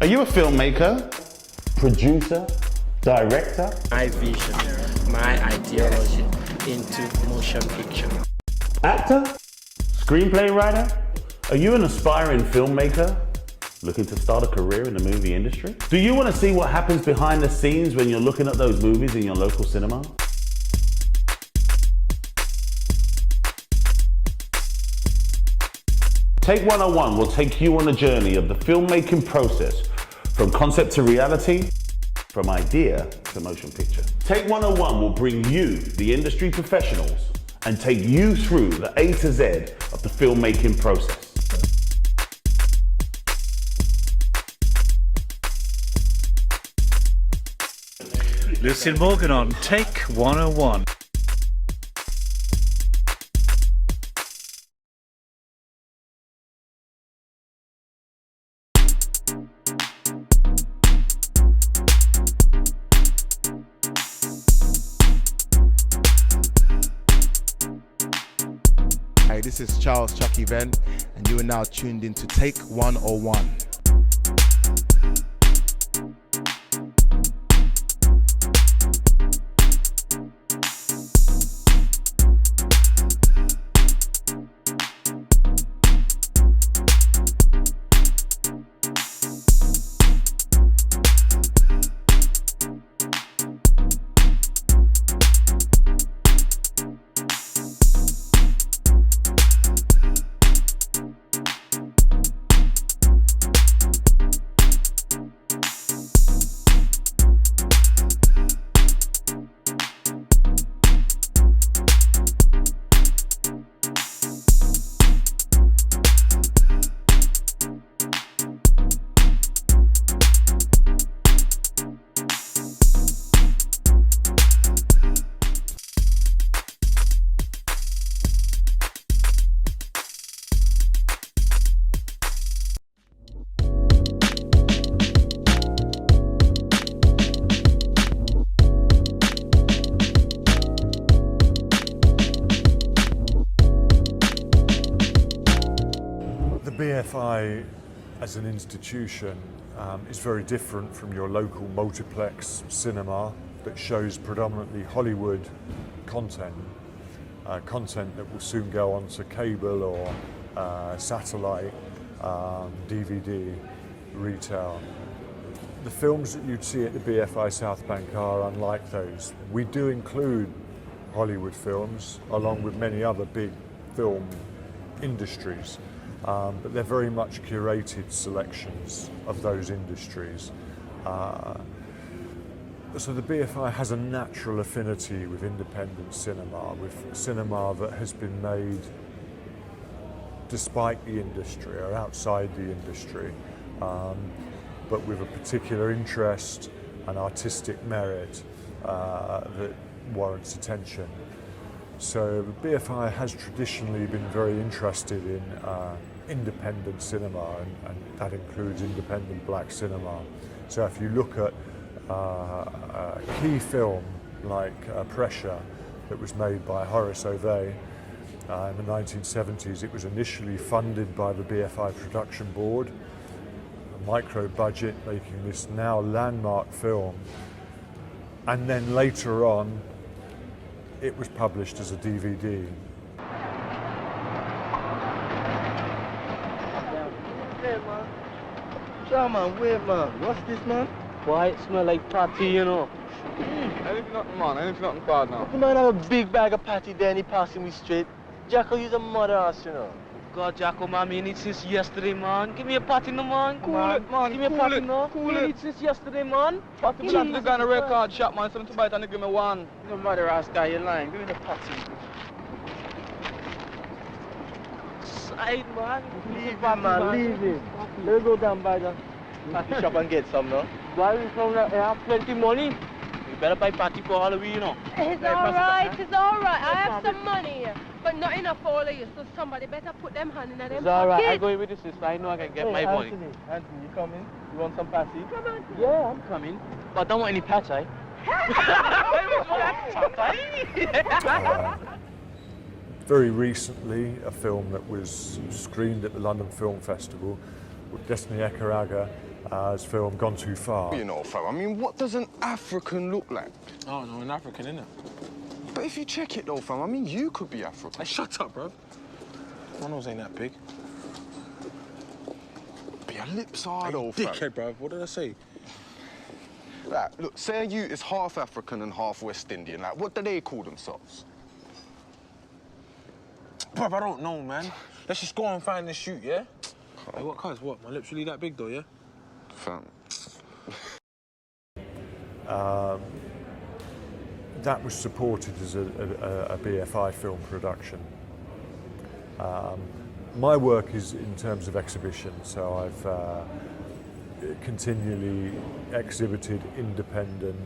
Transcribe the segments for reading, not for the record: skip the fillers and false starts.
Are you a filmmaker, producer, director? My vision, my ideology into motion picture. Actor? Screenplay writer? Are you an aspiring filmmaker looking to start a career in the movie industry? Do you want to see what happens behind the scenes when you're looking at those movies in your local cinema? Take 101 will take you on a journey of the filmmaking process from concept to reality, from idea to motion picture. Take 101 will bring you, the industry professionals, and take you through the A to Z of the filmmaking process. Lucille Morgan on Take 101. Hey, this is Charles Chucky Venn, and you are now tuned into Take 101. BFI as an institution is very different from your local multiplex cinema that shows predominantly Hollywood content, content that will soon go onto cable or satellite, DVD, retail. The films that you'd see at the BFI South Bank are unlike those. We do include Hollywood films along with many other big film industries. But they're very much curated selections of those industries. So the BFI has a natural affinity with independent cinema, with cinema that has been made despite the industry or outside the industry, but with a particular interest and artistic merit that warrants attention. So the BFI has traditionally been very interested in independent cinema, and that includes independent black cinema. So if you look at a key film like Pressure that was made by Horace Ove in the 1970s, it was initially funded by the BFI Production Board, a micro budget, making this now landmark film, and then later on it was published as a DVD. Yeah, man, wait, man. What's this, man? Why it smell like patty, you know? Anything nothing, man. Anything nothing bad now. The man have a big bag of patty there and he passing me straight. Jacko, you's a mother ass, you know. God, Jacko, man, me need since yesterday, man. Give me a patty, no, man. Cool it, man. Give me a patty, no. Cool it. Need since yesterday, man. Patty, me have to go in a record shop, man. Something to buy it and they give me one. No mother ass guy, you're lying. Give me the patty. Side, man. Leave him, man. Leave him. Let me go down by the patty shop and get some, no? Why we from that? I have plenty money. You better buy patty for Halloween, you know. It's alright, it's alright. I have some money, but not enough for all of you, so somebody better put them hand in them It's alright, pockets. I'm going with the sister. I know I can get my money. Anthony, you coming? You want some patty? Come on. Yeah, I'm coming. But I don't want any patty. Very recently, a film that was screened at the London Film Festival with Destiny Ekaraga his film Gone Too Far. You know, fam, I mean, what does an African look like? Oh, no, an African, innit? But if you check it though, fam, I mean, you could be African. Hey, shut up, bro. My nose ain't that big. But your lips are Hey, though, fam. dickhead, bro. What did I say? Like, look, say you is half African and half West Indian. Like, what do they call themselves? Bro, I don't know, man. Let's just go and find this shoot, yeah? Hey, what, cuz? What? My lips really that big, though, yeah? Fam. That was supported as a BFI film production. My work is in terms of exhibition, so I've continually exhibited independent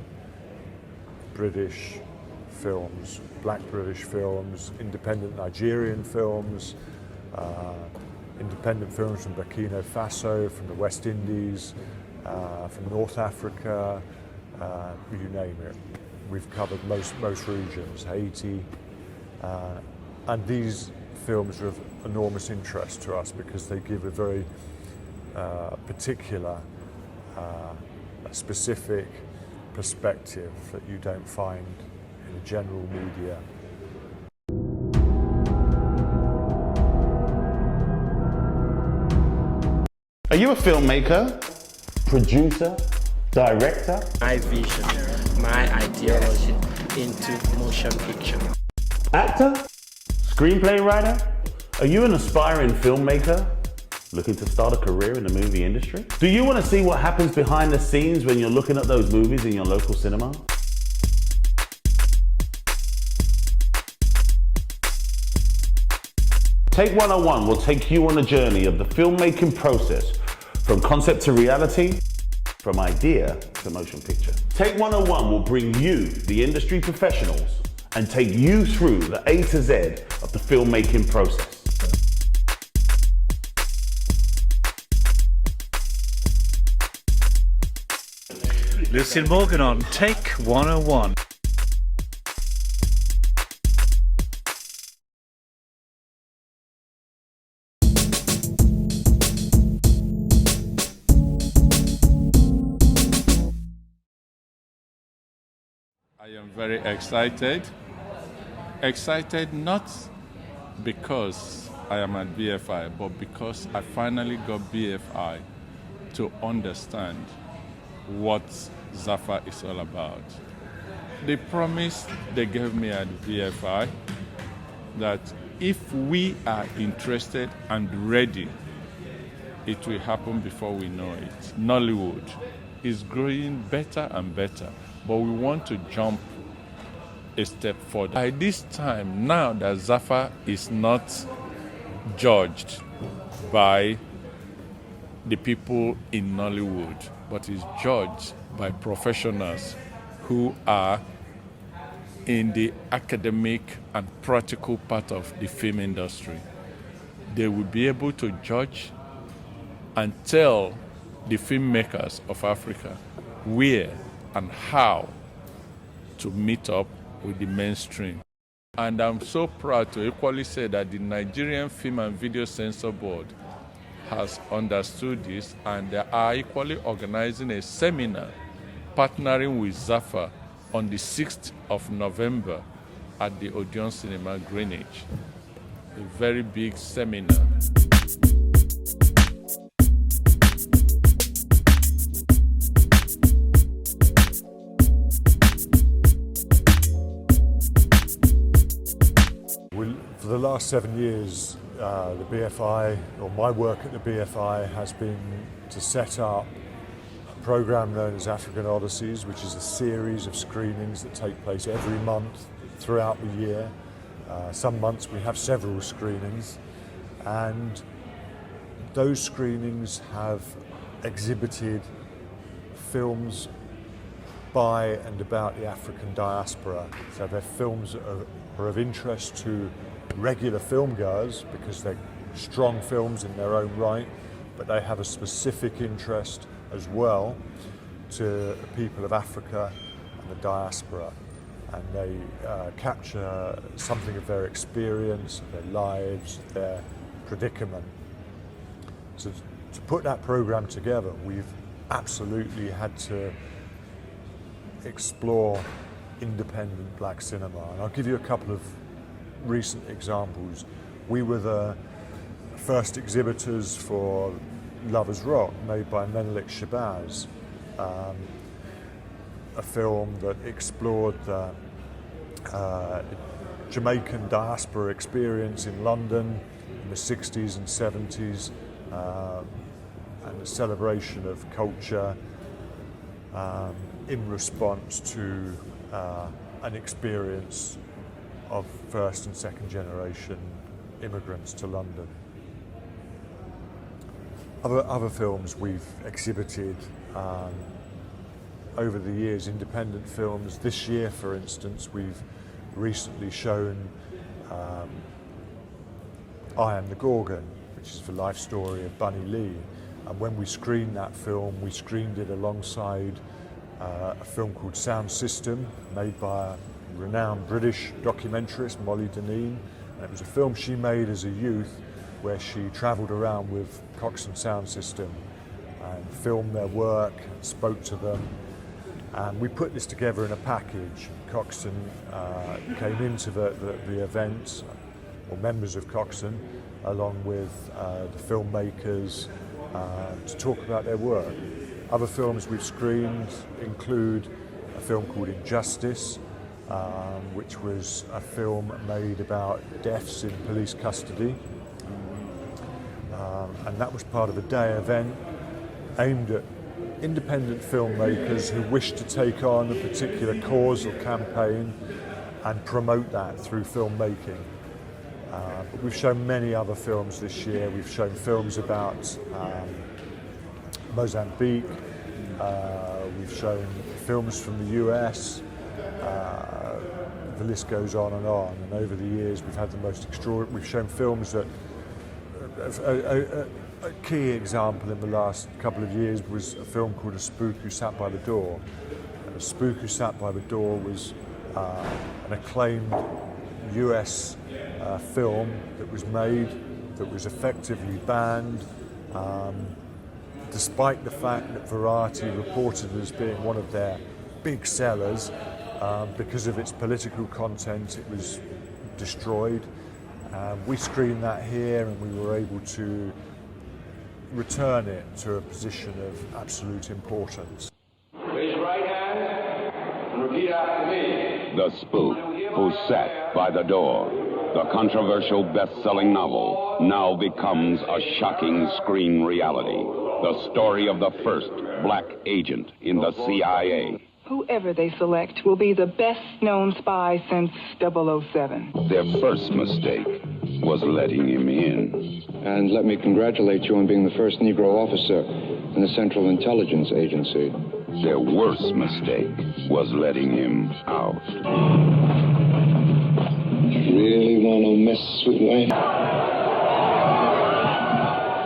British films, black British films, independent Nigerian films, independent films from Burkina Faso, from the West Indies, from North Africa, you name it. We've covered most regions, Haiti, and these films are of enormous interest to us because they give a very particular, specific perspective that you don't find in the general media. Are you a filmmaker, producer, director? My vision, my ideology into motion picture. Actor? Screenplay writer? Are you an aspiring filmmaker looking to start a career in the movie industry? Do you want to see what happens behind the scenes when you're looking at those movies in your local cinema? Take 101 will take you on a journey of the filmmaking process from concept to reality, from idea to motion picture. Take 101 will bring you, the industry professionals, and take you through the A to Z of the filmmaking process. Lucille Morgan on Take 101. I am very excited. Excited not because I am at BFI, but because I finally got BFI to understand what Zaffa is all about. The promise they gave me at BFI that if we are interested and ready, it will happen before we know it. Nollywood is growing better and better, but we want to jump a step further. By this time, now that Zaffa is not judged by the people in Nollywood, but is judged by professionals who are in the academic and practical part of the film industry. They will be able to judge and tell the filmmakers of Africa where and how to meet up with the mainstream. And I'm so proud to equally say that the Nigerian Film and Video Censor Board has understood this, and they are equally organizing a seminar partnering with Zaffa on the 6th of November at the Odeon Cinema Greenwich. A very big seminar. For the last 7 years, the BFI, or my work at the BFI, has been to set up a program known as African Odysseys, which is a series of screenings that take place every month throughout the year. Some months we have several screenings, and those screenings have exhibited films by and about the African diaspora. So they're films that are of interest to regular filmgoers because they're strong films in their own right, but they have a specific interest as well to the people of Africa and the diaspora. And they capture something of their experience, their lives, their predicament. So to put that program together, we've absolutely had to explore independent black cinema. And I'll give you a couple of recent examples. We were the first exhibitors for Lovers Rock, made by Menelik Shabazz, a film that explored the Jamaican diaspora experience in London in the 60s and 70s, and the celebration of culture in response to an experience of first and second generation immigrants to London. Other films we've exhibited over the years, independent films. This year, for instance, we've recently shown I Am the Gorgon, which is the life story of Bunny Lee. And when we screened that film, we screened it alongside a film called Sound System, made by a renowned British documentarist, Molly Dineen. And it was a film she made as a youth, where she travelled around with Coxsone Sound System and filmed their work, spoke to them. And we put this together in a package. Coxsone came into the event, or members of Coxsone, along with the filmmakers, to talk about their work. Other films we've screened include a film called Injustice, which was a film made about deaths in police custody. And that was part of a day event aimed at independent filmmakers who wish to take on a particular cause or campaign and promote that through filmmaking. But we've shown many other films this year. We've shown films about Mozambique. We've shown films from the US. The list goes on. And over the years, we've had the most extraordinary. We've shown films that. A key example in the last couple of years was a film called A Spook Who Sat by the Door. And A Spook Who Sat by the Door was an acclaimed US film that was made, that was effectively banned, despite the fact that Variety reported it as being one of their big sellers. Because of its political content, it was destroyed. We screened that here, and we were able to return it to a position of absolute importance. Raise your right hand and repeat after me. The Spook Who Sat by the Door, the controversial best-selling novel, now becomes a shocking screen reality. The story of the first black agent in the CIA. Whoever they select will be the best-known spy since 007. Their first mistake was letting him in. And let me congratulate you on being the first Negro officer in the Central Intelligence Agency. Their worst mistake was letting him out. Really want to mess with Wayne?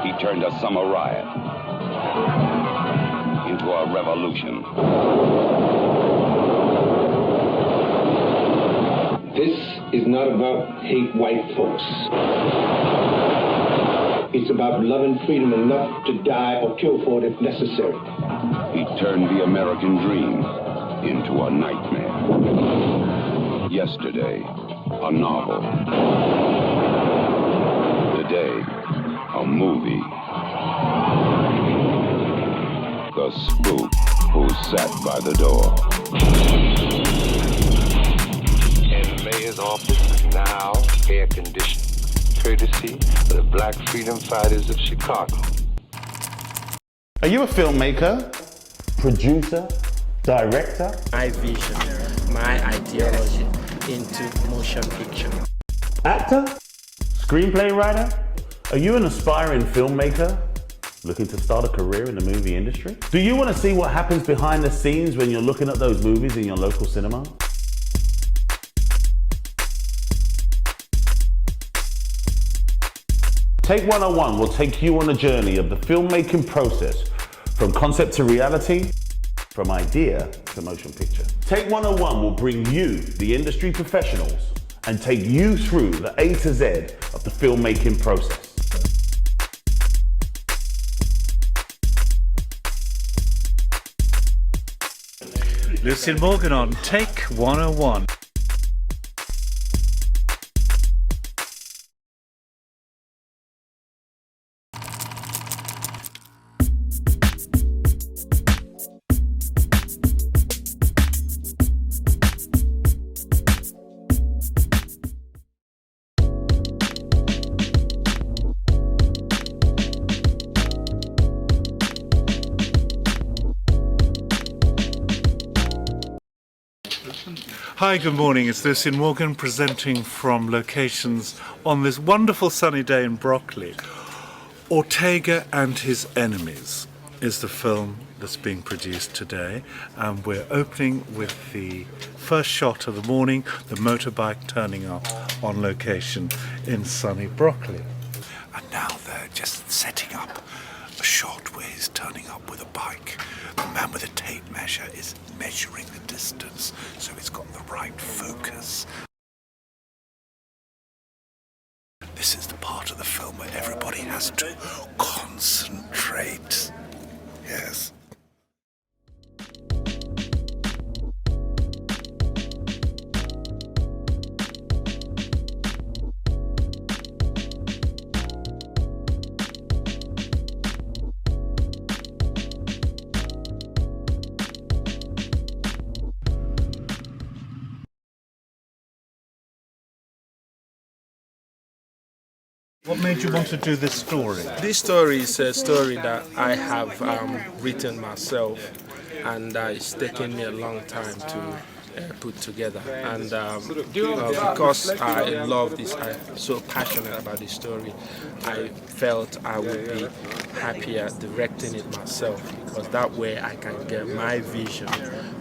He turned a summer riot into a revolution. This is not about hate white folks. It's about loving freedom enough to die or kill for it if necessary. He turned the American dream into a nightmare. Yesterday, a novel. Today, a movie. The Spook Who Sat by the Door. And the mayor's office is now air-conditioned, courtesy of the Black Freedom Fighters of Chicago. Are you a filmmaker, producer, director? My vision, my ideology into motion picture. Actor? Screenplay writer? Are you an aspiring filmmaker looking to start a career in the movie industry? Do you want to see what happens behind the scenes when you're looking at those movies in your local cinema? Take 101 will take you on a journey of the filmmaking process, from concept to reality, from idea to motion picture. Take 101 will bring you, the industry professionals, and take you through the A to Z of the filmmaking process. Lucille Morgan on Take 101. Hi, good morning. It's Lucille Morgan presenting from locations on this wonderful sunny day in Brockley. Ortega and His Enemies is the film that's being produced today, and we're opening with the first shot of the morning, the motorbike turning up on location in sunny Brockley. And now they're just setting up a shot where he's turning up with a bike. The man with a tape measure is measuring the distance so it's got the right focus. This is the part of the film where everybody has to concentrate. Yes. What made you want to do this story? This story is a story that I have written myself, and it's taken me a long time to put together. And because I love this, I'm so passionate about this story, I felt I would be happier directing it myself, because that way I can get my vision,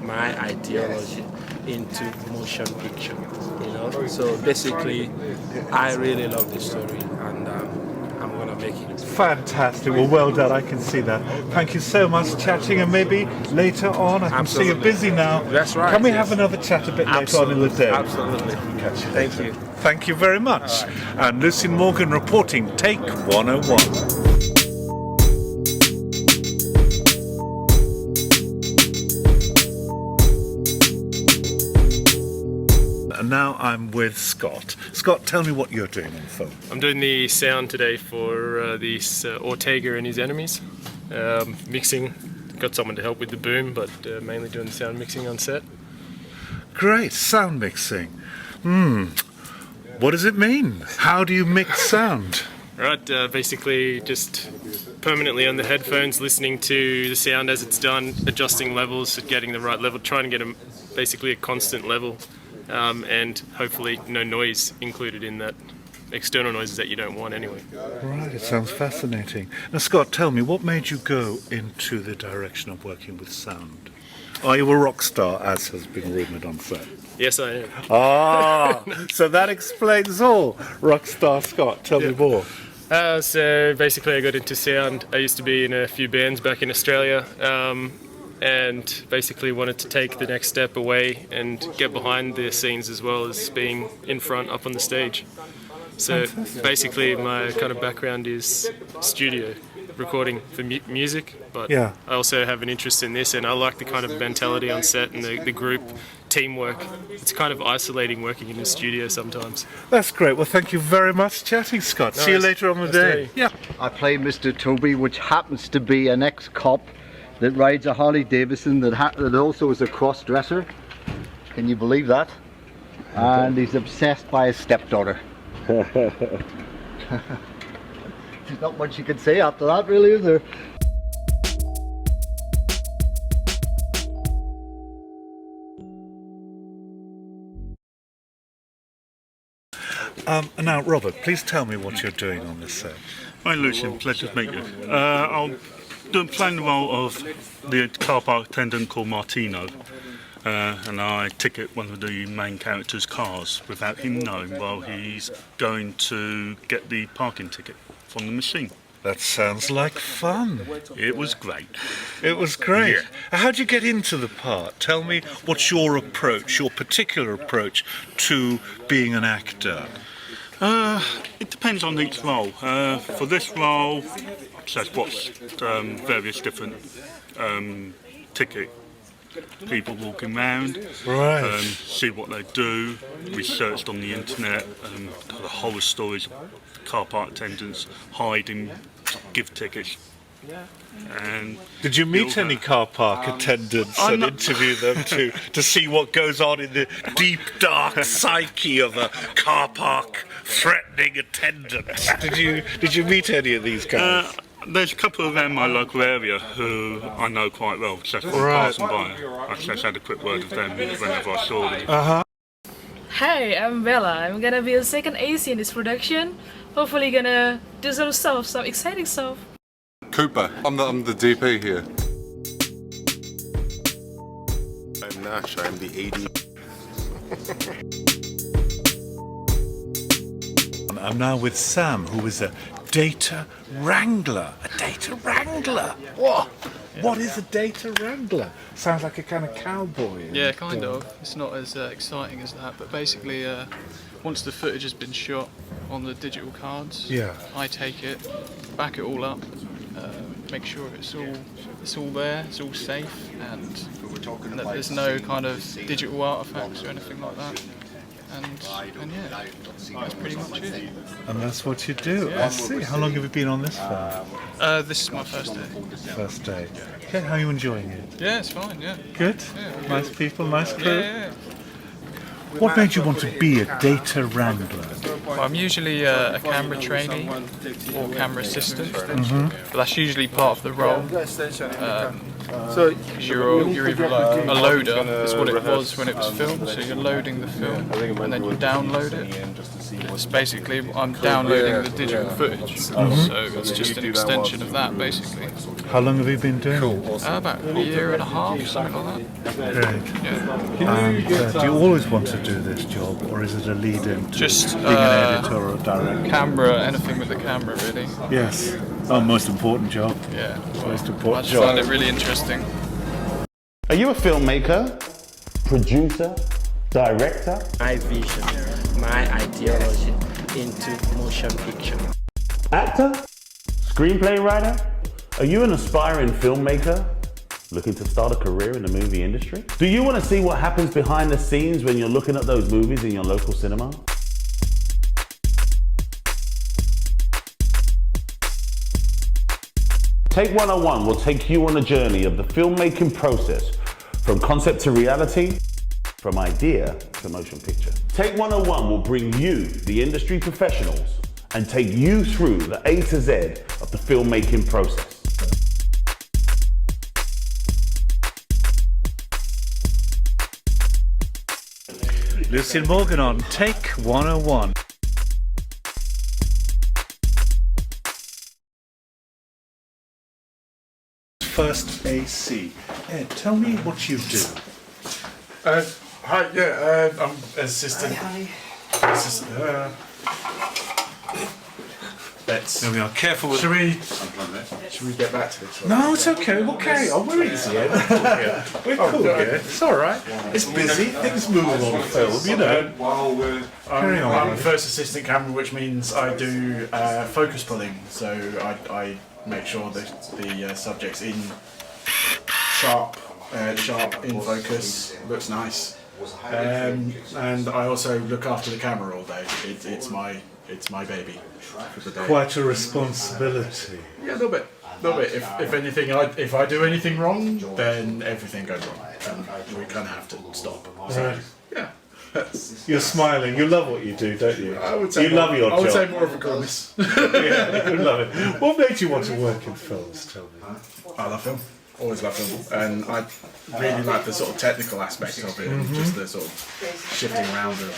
my ideology into motion picture, you know. So basically, I really love this story, and I'm gonna make it. Fantastic. Well, well done. I can see that. Thank you so much, chatting, and maybe later on. I can see you're busy now. That's right. Can we have another chat a bit later on in the day? Absolutely. Catch you Thank later. you. Thank you very much. And Lucille Morgan reporting Take 101. And now I'm with Scott. Scott, tell me what you're doing on film. I'm doing the sound today for this Ortega and His Enemies. Mixing, got someone to help with the boom, but mainly doing the sound mixing on set. Great, sound mixing. What does it mean? How do you mix sound? Right, basically just permanently on the headphones, listening to the sound as it's done, adjusting levels, getting the right level, trying to get basically a constant level. And hopefully no noise included in that, external noises that you don't want anyway. Right, it sounds fascinating. Now Scott, tell me, what made you go into the direction of working with sound? Are you a rock star, as has been rumoured on set? Yes, I am. Ah, so that explains all. Rockstar Scott, tell me more. So basically I got into sound. I used to be in a few bands back in Australia. And basically wanted to take the next step away and get behind the scenes as well as being in front up on the stage. So basically my kind of background is studio recording for music, but I also have an interest in this, and I like the kind of mentality on set and the group teamwork. It's kind of isolating working in the studio sometimes. That's great. Well, thank you very much chatting, Scott. See you later on the day. Yeah. I play Mr. Toby, which happens to be an ex-cop that rides a Harley Davidson that also is a cross-dresser. Can you believe that? And he's obsessed by his stepdaughter. There's not much you can say after that, really, is there? Now, Robert, please tell me what you're doing on this set. Hi, Lucian. Pleasure to meet you. I'm playing the role of the car park attendant called Martino, and I ticket one of the main character's cars without him knowing while he's going to get the parking ticket from the machine. That sounds like fun. It was great. It was great. Yeah. How'd you get into the part? Tell me what's your approach, your particular approach to being an actor? It depends on each role. For this role, I've watched various different ticket people walking around, Right. see what they do, researched on the internet, the horror stories of car park attendants hiding gift tickets. And did you meet any car park attendants and interview them to see what goes on in the deep, dark psyche of a car park threatening attendant? Did you meet any of these guys? There's a couple around my local area who I know quite well, because I'm passing by. I just had a quick word with them whenever I saw them. Hi, I'm Bella. I'm gonna be a second AC in this production. Hopefully gonna do some stuff, some exciting stuff. Cooper, I'm the DP here. I'm Nash, I'm the AD. I'm now with Sam, who is a data wrangler. A data wrangler? What? What is a data wrangler? Sounds like a kind of cowboy. Yeah, kind of. It's not as exciting as that, but basically once the footage has been shot on the digital cards, yeah, I take it, back it all up, make sure it's all there, it's all safe, and that there's no kind of digital artifacts or anything like that. And yeah, that's pretty much it. And that's what you do. Yeah. I see. How long have you been on this film? This is my first day. First day. Okay, how are you enjoying it? Yeah, it's fine, yeah. Good? Yeah, nice people, nice crew? Yeah. What made you want to be a data wrangler? Well, I'm usually a camera trainee or camera assistant, but that's usually part of the role. So you're either like a loader, that's what it was when it was filmed, so you're loading the film and then you download it. It's basically, I'm downloading the digital footage, so it's just an extension of that basically. How long have you been doing it? About a year and a half, something like that. Great. Yeah. And do you always want to do this job, or is it a lead-in to just being an editor or a director? Camera, anything with the camera really. Yes. Oh, most important job. Yeah. Most important I just job. find it really interesting. Are you a filmmaker, producer, director? My vision, my ideology into motion picture. Actor? Screenplay writer? Are you an aspiring filmmaker looking to start a career in the movie industry? Do you want to see what happens behind the scenes when you're looking at those movies in your local cinema? Take 101 will take you on a journey of the filmmaking process from concept to reality, from idea to motion picture. Take 101 will bring you, the industry professionals, and take you through the A to Z of the filmmaking process. Lucien Morgan on Take 101. First AC. Ed, tell me what you do. Hi, yeah, I'm assistant. There we are. Careful with. Should we get back to this one? No, it's okay. We'll carry on. We're easy. Ed. We're cool here. It's all right. It's busy. Things move on film, you know. I'm first assistant camera, which means I do focus pulling. So I make sure that the subject's in sharp in focus, looks nice, and I also look after the camera all day. It's my baby for the day. Quite a responsibility. Yeah, a little bit. If anything, if I do anything wrong, then everything goes wrong, and we kind of have to stop. So, Right. yeah. You're smiling. You love what you do, don't you? I would say you love your job. I would say more of a grimace. Yeah, you love it. What made you want to work in films? Tell me. I love film. Always loved film, and I really like the sort of technical aspects of it, and just the sort of shifting around of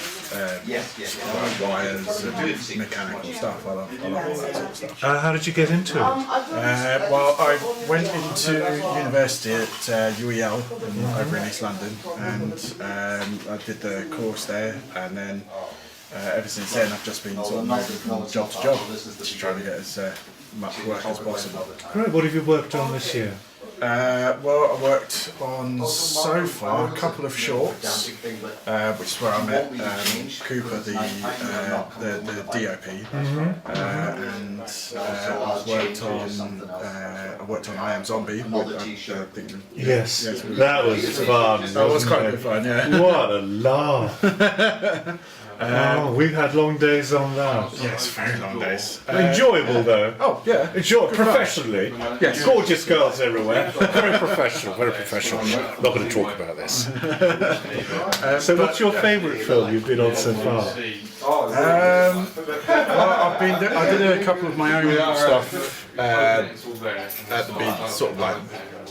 wires and mechanical stuff. I love all that sort of stuff. How did you get into it? Well, I went into university at UEL over in East London, and I did the course there, and then ever since then I've just been sort of moving from job to job, just trying to get as much work as possible. Great. What have you worked on this year? Well, I worked on so far a couple of shorts, which is where I met Cooper, the DOP, and I've worked on I worked on I Am Zombie. Yes, that was fun. That was quite good fun, yeah. What a laugh. We've had long days on that. Yes, very long days. Enjoyable though. Oh, yeah. Professionally. Yes. Gorgeous girls everywhere. Very professional, very professional. Not going to talk about this. So what's your favourite film you've been on so far? Well, I did a couple of my own stuff at the sort of like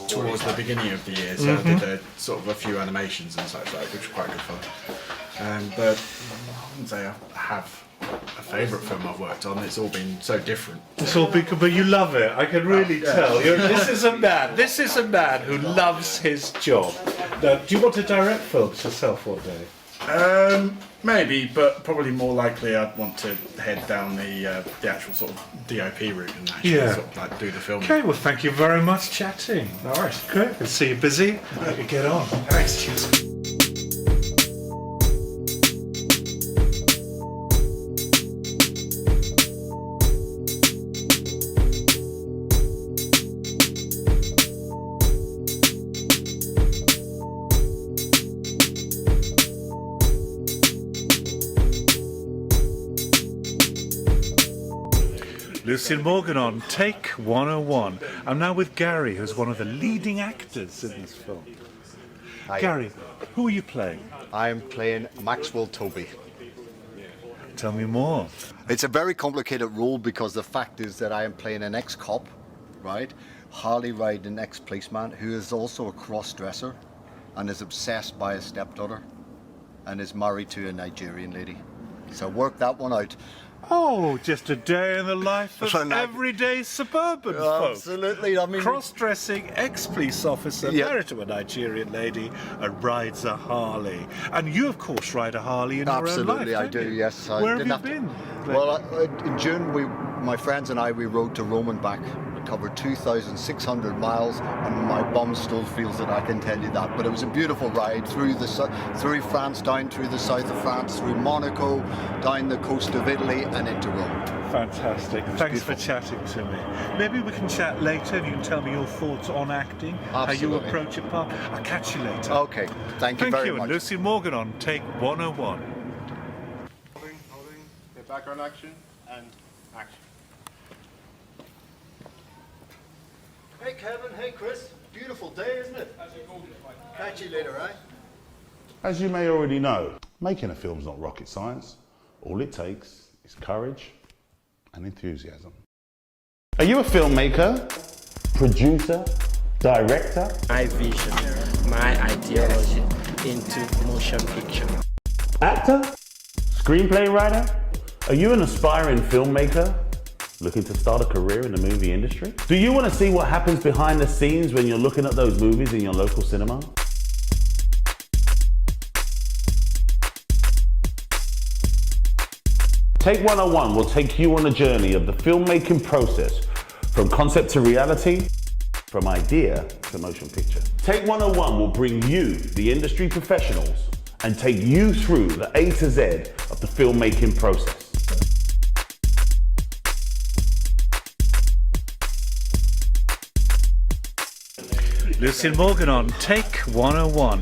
towards the beginning of the year. So I did sort of a few animations and such like, which was quite good fun. But I wouldn't say I have a favourite film I've worked on. It's all been so different. It's all big, but you love it. I can really tell. This is a man who loves his job. Now, do you want to direct films yourself one day? Maybe, but probably more likely I'd want to head down the actual sort of DOP route and actually sort of like do the film. Okay, well thank you very much for chatting. No worries. Great, I see you're busy. Let you get on. Thanks. Cheers. Lucien Morgan on Take 101. I'm now with Gary, who's one of the leading actors in this film. Hi. Gary, who are you playing? I'm playing Maxwell Toby. Tell me more. It's a very complicated role because the fact is that I am playing an ex-cop, right? Harley-riding ex-policeman who is also a cross-dresser and is obsessed by his stepdaughter and is married to a Nigerian lady. So work that one out. Oh, just a day in the life of everyday suburban folk. Absolutely. I mean, cross-dressing ex-police officer married to a Nigerian lady and rides a Harley. And you, of course, ride a Harley in your own life. Absolutely, I do. Yes. Where have you been? Well, in June, my friends and I, we rode to Rome and back. We covered 2,600 miles, and my bum still feels it. I can tell you that. But it was a beautiful ride through France, down through the south of France, through Monaco, down the coast of Italy, and into Rome. Fantastic. Thanks for chatting to me. Maybe we can chat later and you can tell me your thoughts on acting, how you approach a part. I'll catch you later. Okay. Thank you very much. And Lucien Morgan on Take 101. Holding, get background action, and action. Hey Kevin, hey Chris. Beautiful day, isn't it? Catch you later, right? As you may already know, making a film's not rocket science. All it takes is courage and enthusiasm. Are you a filmmaker, producer, director? My vision, my ideology into motion picture. Actor? Screenplay writer? Are you an aspiring filmmaker looking to start a career in the movie industry? Do you want to see what happens behind the scenes when you're looking at those movies in your local cinema? Take 101 will take you on a journey of the filmmaking process from concept to reality, from idea to motion picture. Take 101 will bring you, the industry professionals, and take you through the A to Z of the filmmaking process. Lucien Morgan on Take 101.